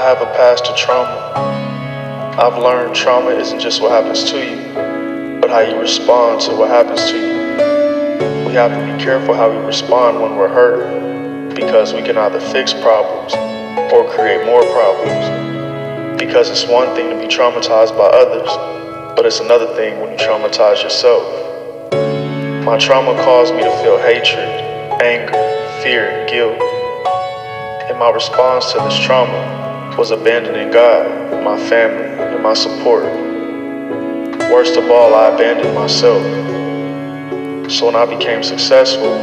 have a past to trauma. I've learned trauma isn't just what happens to you, but how you respond to what happens to you. We have to be careful how we respond when we're hurt, because we can either fix problems or create more problems. Because it's one thing to be traumatized by others, but it's another thing when you traumatize yourself. My trauma caused me to feel hatred, anger, fear, guilt. And my response to this trauma was abandoning God, my family, and my support. Worst of all, I abandoned myself. So when I became successful,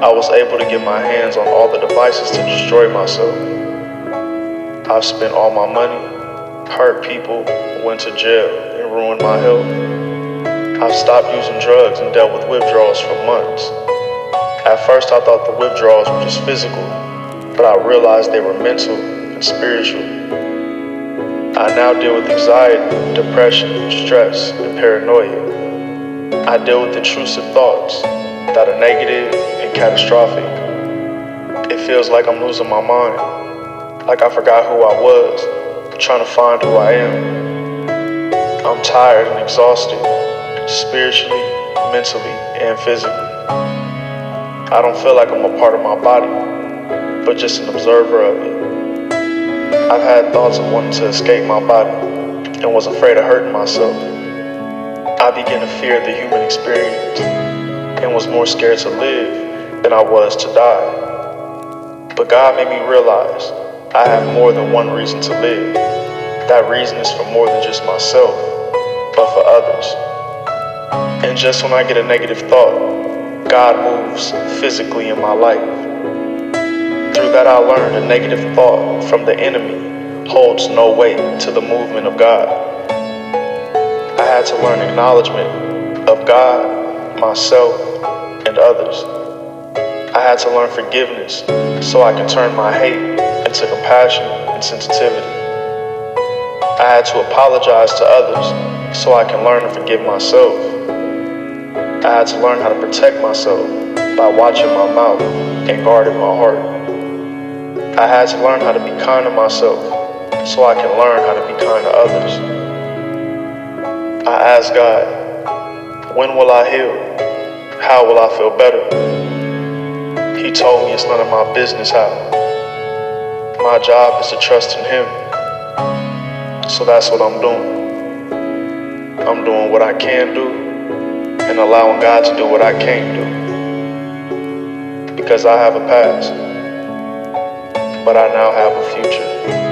I was able to get my hands on all the devices to destroy myself. I've spent all my money, hurt people, went to jail, and ruined my health. I've stopped using drugs and dealt with withdrawals for months. At first I thought the withdrawals were just physical, but I realized they were mental and spiritual. I now deal with anxiety, depression, stress, and paranoia. I deal with intrusive thoughts that are negative and catastrophic. It feels like I'm losing my mind, like I forgot who I was, trying to find who I am. I'm tired and exhausted, spiritually, mentally, and physically. I don't feel like I'm a part of my body, but just an observer of it. I've had thoughts of wanting to escape my body and was afraid of hurting myself. I began to fear the human experience and was more scared to live than I was to die. But God made me realize I have more than one reason to live. That reason is for more than just myself, but for others. And just when I get a negative thought, God moves physically in my life. Through that I learned a negative thought from the enemy holds no weight to the movement of God. I had to learn acknowledgement of God, myself, and others. I had to learn forgiveness so I can turn my hate into compassion and sensitivity. I had to apologize to others so I can learn to forgive myself. I had to learn how to protect myself by watching my mouth and guarding my heart. I had to learn how to be kind to myself so I can learn how to be kind to others. I asked God, when will I heal? How will I feel better? He told me it's none of my business how. My job is to trust in Him. So that's what I'm doing. I'm doing what I can do and allowing God to do what I can't do. Because I have a past, but I now have a future.